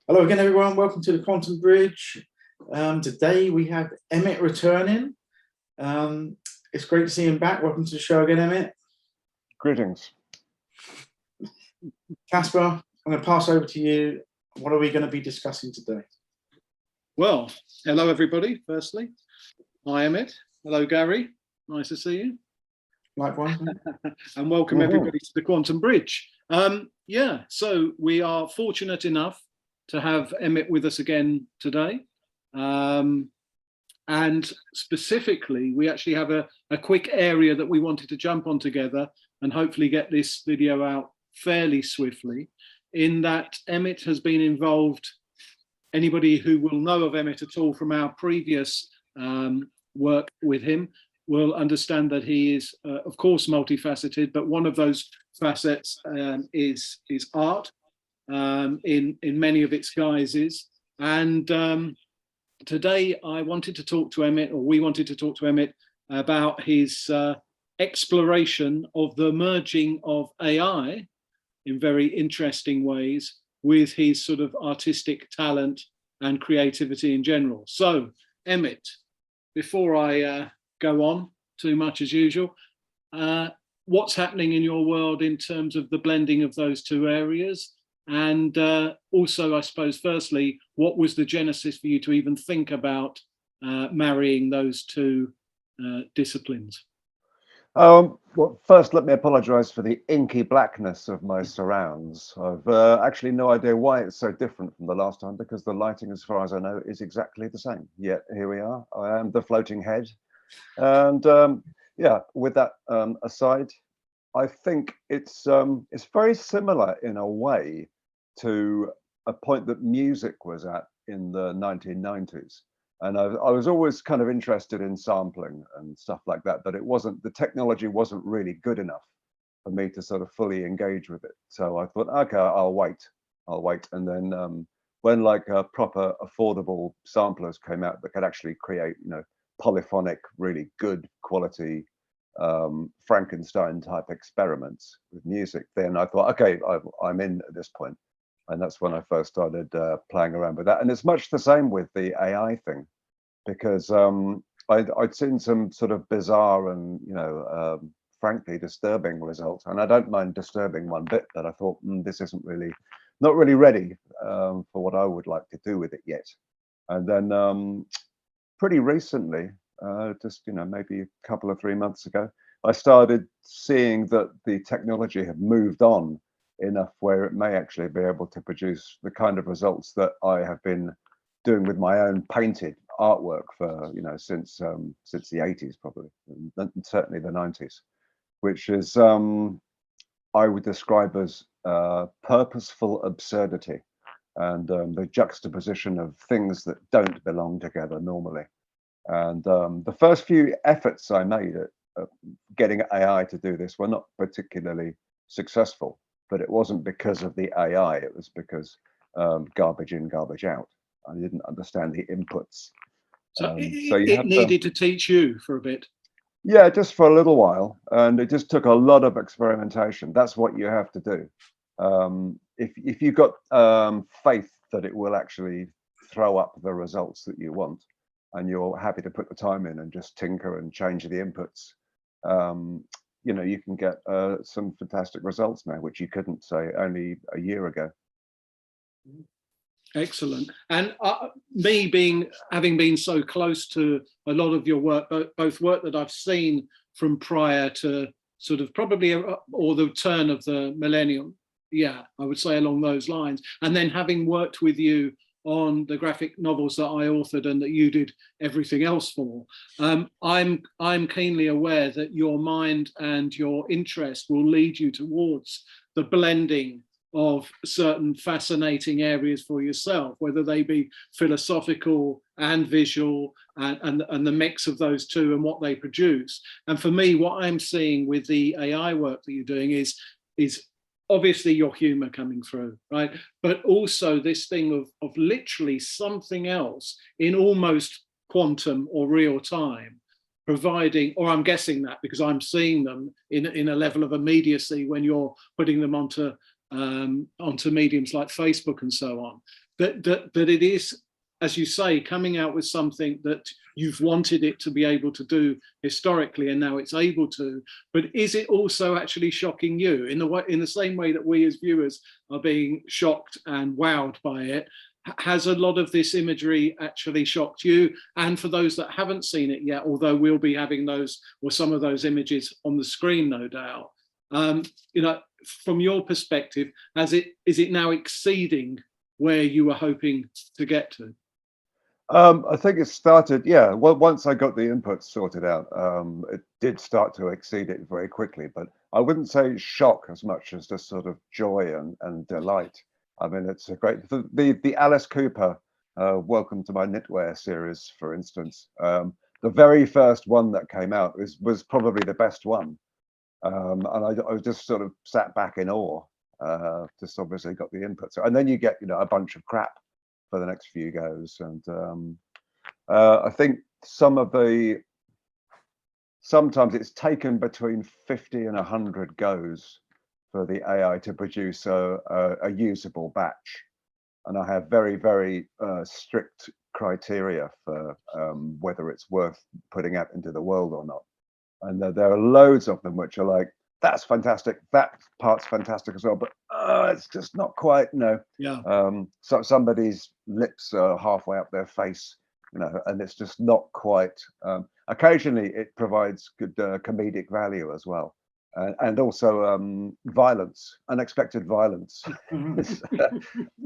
Hello again, everyone. Welcome to the Quantum Bridge. Today we have Emmett returning. It's great to see him back. Welcome to the show again, Emmett. Greetings. Casper, I'm going to pass over to you. What are we going to be discussing today? Well, hello everybody, firstly. Hi Emmett. Hello Gary. Nice to see you. Likewise. And welcome everybody to the Quantum Bridge. So we are fortunate enough to have Emmett with us again today. And specifically, we actually have a quick area that we wanted to jump on together and hopefully get this video out fairly swiftly, in that Emmett has been involved. Anybody who will know of Emmett at all from our previous work with him will understand that he is, of course, multifaceted, but one of those facets is art. In many of its guises. And today I wanted to talk to Emmett, or we wanted to talk to Emmett, about his exploration of the merging of AI in very interesting ways with his sort of artistic talent and creativity in general. So, Emmett, before I go on too much as usual, what's happening in your world in terms of the blending of those two areas? And also, I suppose, firstly, what was the genesis for you to even think about marrying those two disciplines? Well, first, let me apologize for the inky blackness of my surrounds. I've actually no idea why it's so different from the last time, because the lighting, as far as I know, is exactly the same. Yet here we are. I am the floating head. And with that aside, I think it's very similar in a way to a point that music was at in the 1990s. And I was always kind of interested in sampling and stuff like that, but the technology wasn't really good enough for me to sort of fully engage with it. So I thought, okay, I'll wait. And then when like proper affordable samplers came out that could actually create, polyphonic, really good quality Frankenstein type experiments with music, then I thought, okay, I'm in at this point. And that's when I first started playing around with that. And it's much the same with the AI thing, because I'd seen some sort of bizarre and, frankly, disturbing results. And I don't mind disturbing one bit, but I thought, this isn't not really ready for what I would like to do with it yet. And then pretty recently, just, maybe a couple of 3 months ago, I started seeing that the technology had moved on enough where it may actually be able to produce the kind of results that I have been doing with my own painted artwork for, since the 80s, probably, and certainly the 90s, which is, I would describe as purposeful absurdity, and the juxtaposition of things that don't belong together normally. And the first few efforts I made at getting AI to do this were not particularly successful, but it wasn't because of the AI, it was because garbage in, garbage out. I didn't understand the inputs. So it needed to teach you for a bit. Yeah, just for a little while. And it just took a lot of experimentation. That's what you have to do. If you've got faith that it will actually throw up the results that you want, and you're happy to put the time in and just tinker and change the inputs, you can get some fantastic results now, which you couldn't, say, only a year ago. Excellent. And having been so close to a lot of your work, both work that I've seen from prior to sort of probably or the turn of the millennium, I would say along those lines, and then having worked with you on the graphic novels that I authored and that you did everything else for, I'm keenly aware that your mind and your interest will lead you towards the blending of certain fascinating areas for yourself, whether they be philosophical and visual, and the mix of those two and what they produce. And for me, what I'm seeing with the AI work that you're doing is obviously your humor coming through, right? But also this thing of literally something else in almost quantum or real time, providing, or I'm guessing that because I'm seeing them in a level of immediacy when you're putting them onto mediums like Facebook and so on. that it is, as you say, coming out with something that you've wanted it to be able to do historically, and now it's able to. But is it also actually shocking you in the same way that we as viewers are being shocked and wowed by it? Has a lot of this imagery actually shocked you? And for those that haven't seen it yet, although we'll be having those or some of those images on the screen, no doubt, you know, from your perspective, is it now exceeding where you were hoping to get to? I think it started, yeah. Well, once I got the inputs sorted out, it did start to exceed it very quickly. But I wouldn't say shock as much as just sort of joy and delight. I mean, it's a great the Alice Cooper Welcome to My Knitwear series, for instance. The very first one that came out was probably the best one, and I was just sort of sat back in awe. Just obviously got the inputs, and then you get a bunch of crap for the next few goes, and I think sometimes it's taken between 50 and 100 goes for the AI to produce a usable batch, and I have very, very strict criteria for whether it's worth putting out into the world or not. And there are loads of them which are like, that's fantastic, that part's fantastic as well, but it's just not quite, Yeah. So somebody's lips are halfway up their face, and it's just not quite. Occasionally it provides good comedic value as well, and also violence, unexpected violence.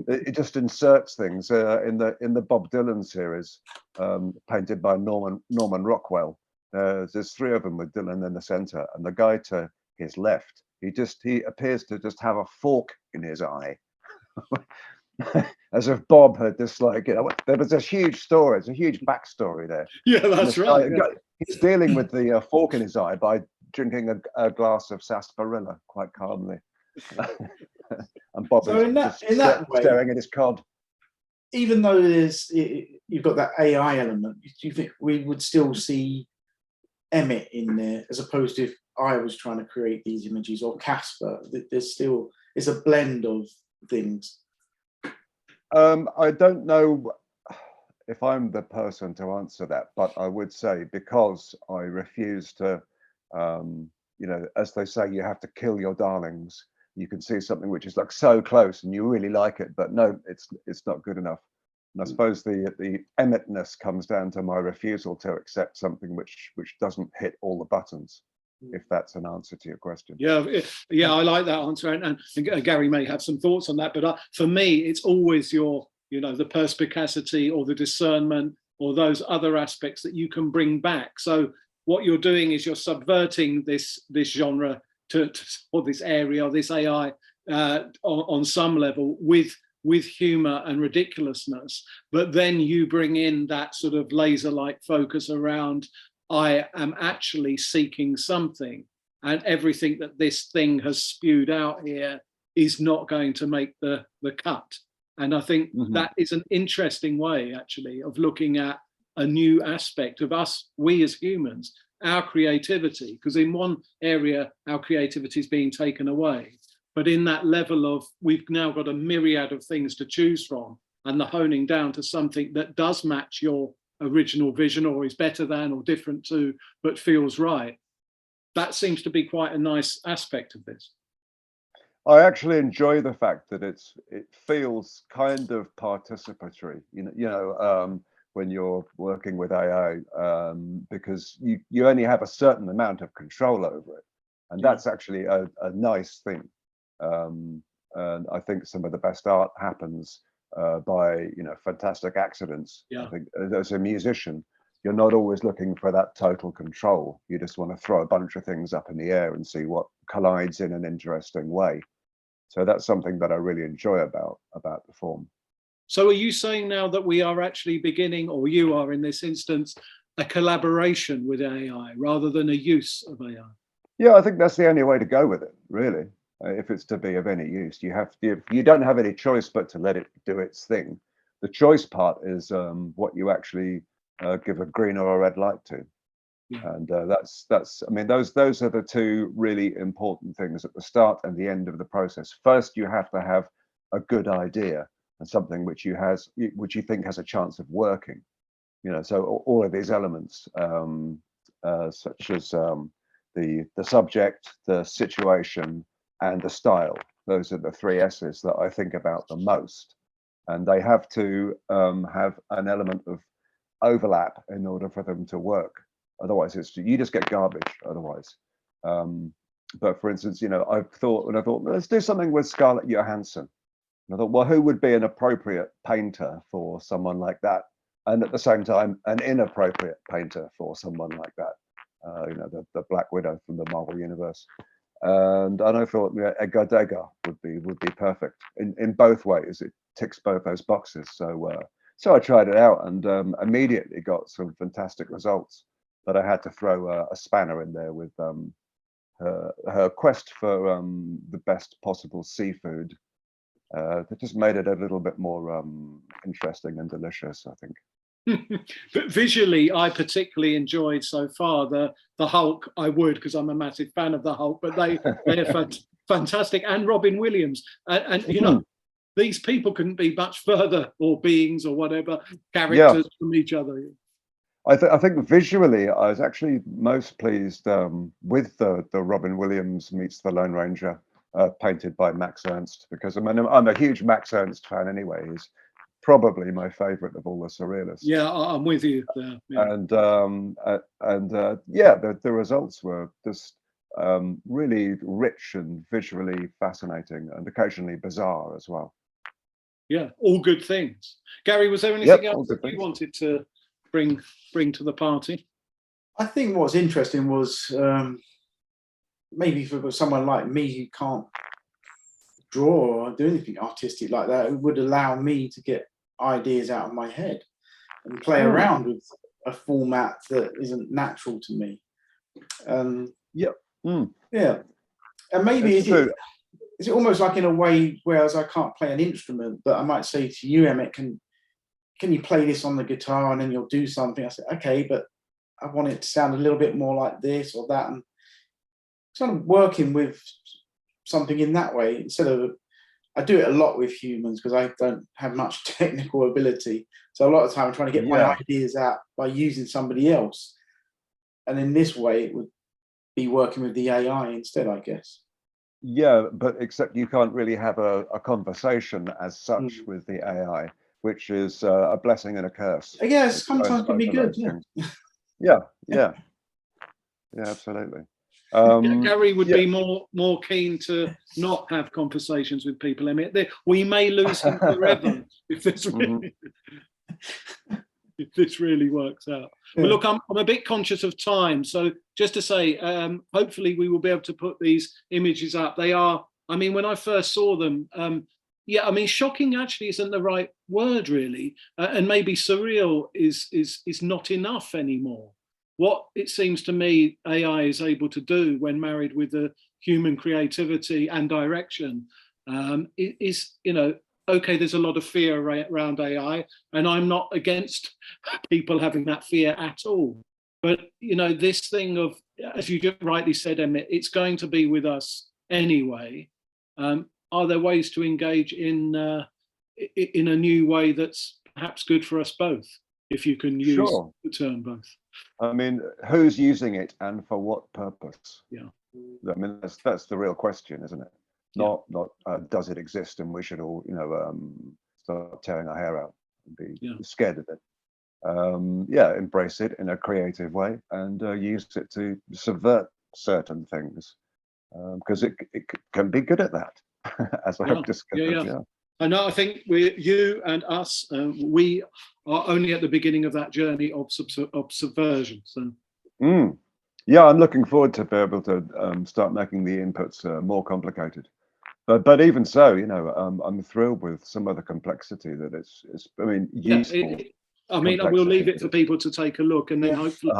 It just inserts things in the Bob Dylan series, painted by Norman Rockwell. There's 3 of them with Dylan in the center, and the guy to his left, he appears to just have a fork in his eye. As if Bob had this, like, there was a huge story, it's a huge backstory there. Yeah, that's right. He's dealing with the fork in his eye by drinking a glass of sarsaparilla quite calmly. And Bob So is in that way, staring at his cod. even though you've got that AI element, do you think we would still see Emmett in there, as opposed to if I was trying to create these images, or Casper? It's a blend of things. I don't know if I'm the person to answer that, but I would say, because I refuse to, as they say, you have to kill your darlings. You can see something which is like so close and you really like it, but no, it's not good enough. And I suppose the Emmettness comes down to my refusal to accept something which doesn't hit all the buttons, if that's an answer to your question. Yeah, I like that answer, and Gary may have some thoughts on that, but for me, it's always the perspicacity or the discernment or those other aspects that you can bring back. So what you're doing is you're subverting this genre or this area or this AI on some level with humor and ridiculousness, but then you bring in that sort of laser-like focus around, I am actually seeking something, and everything that this thing has spewed out here is not going to make the cut. And I think that is an interesting way, actually, of looking at a new aspect of us, we as humans, our creativity, because in one area, our creativity is being taken away. But in that level of, we've now got a myriad of things to choose from, and the honing down to something that does match your original vision, or is better than or different to, but feels right. That seems to be quite a nice aspect of this. I actually enjoy the fact that it feels kind of participatory, when you're working with AI, because you only have a certain amount of control over it, and that's actually a nice thing. And I think some of the best art happens by fantastic accidents. Yeah. I think as a musician, you're not always looking for that total control. You just want to throw a bunch of things up in the air and see what collides in an interesting way. So that's something that I really enjoy about the form. So are you saying now that we are actually beginning, or you are in this instance, a collaboration with AI rather than a use of AI? Yeah, I think that's the only way to go with it, really. If it's to be of any use, you don't have any choice but to let it do its thing. The choice part is what you actually give a green or a red light to. Yeah. And I mean, those are the two really important things at the start and the end of the process. First, you have to have a good idea and something which you think has a chance of working. So all of these elements, such as the subject, the situation, and the style. Those are the 3 S's that I think about the most, and they have to have an element of overlap in order for them to work. Otherwise, you just get garbage. Otherwise, but for instance, I thought let's do something with Scarlett Johansson. And I thought, well, who would be an appropriate painter for someone like that, and at the same time, an inappropriate painter for someone like that? The Black Widow from the Marvel universe. And I thought Edgar Degas would be perfect in both ways. It ticks both those boxes. So I tried it out and immediately got some fantastic results. But I had to throw a spanner in there with her quest for the best possible seafood. That just made it a little bit more interesting and delicious, I think. But visually, I particularly enjoyed so far the Hulk. I would, because I'm a massive fan of the Hulk, but they're fantastic. And Robin Williams, and these people couldn't be much further, or beings or whatever, characters from each other. I think visually, I was actually most pleased with the Robin Williams meets the Lone Ranger, painted by Max Ernst, because I'm a huge Max Ernst fan anyway. He's probably my favorite of all the surrealists. Yeah, I'm with you there. Yeah. And the results were just really rich and visually fascinating, and occasionally bizarre as well. Yeah, all good things. Gary, was there anything else that you wanted to bring to the party? I think what's interesting was maybe for someone like me who can't draw or do anything artistic like that, it would allow me to get ideas out of my head and play around with a format that isn't natural to me. Yeah, and maybe is it almost like in a way, whereas I can't play an instrument, but I might say to you, Emmett, can you play this on the guitar, and then you'll do something. I said, okay, but I want it to sound a little bit more like this or that, and sort of working with something in that way instead of. I do it a lot with humans because I don't have much technical ability. So a lot of the time I'm trying to get my ideas out by using somebody else. And in this way, it would be working with the AI instead, I guess. Yeah, but except you can't really have a conversation as such with the AI, which is a blessing and a curse. Yes, sometimes can be good. Yeah, absolutely. Gary would be more keen to not have conversations with people, Emmett. We may lose him forever if this really works out. But look, I'm a bit conscious of time, so just to say, hopefully we will be able to put these images up. They are, I mean, when I first saw them, shocking actually isn't the right word really, and maybe surreal is not enough anymore. What it seems to me AI is able to do when married with the human creativity and direction is, okay, there's a lot of fear around AI, and I'm not against people having that fear at all. But, this thing of, as you just rightly said, Emmett, it's going to be with us anyway. Are there ways to engage in a new way that's perhaps good for us both, if you can use the term both? I mean, who's using it and for what purpose? Yeah. I mean, that's the real question, isn't it? Not does it exist and we should all, start tearing our hair out and be scared of it. Embrace it in a creative way and use it to subvert certain things, because it can be good at that, as I have discovered. I think you and us, we are only at the beginning of that journey of subversion. So. Yeah, I'm looking forward to be able to start making the inputs more complicated. But even so, I'm thrilled with some of the complexity that it's useful. I will leave it for people to take a look, and then hopefully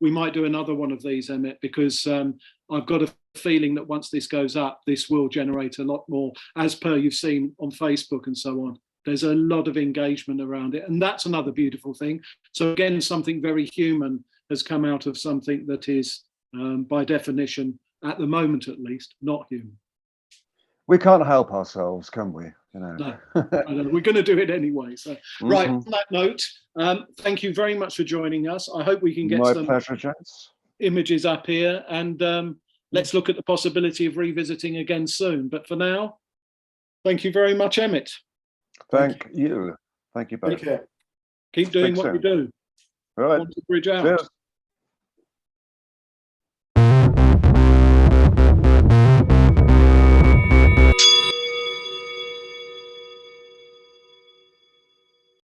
we might do another one of these, Emmett, because I've got a feeling that once this goes up, this will generate a lot more, as per you've seen on Facebook and so on. There's a lot of engagement around it, and that's another beautiful thing. So again, something very human has come out of something that is, by definition, at the moment at least, not human. We can't help ourselves, can we? You know. No. I know, we're going to do it anyway. So, right, Mhm. on that note, thank you very much for joining us. I hope we can get My some pleasure, James. images up here, and let's look at the possibility of revisiting again soon. But for now, thank you very much, Emmett. Thank you. Thank you both. Take care. Keep doing Speak what you soon. do. All right. Want to bridge out. Cheers.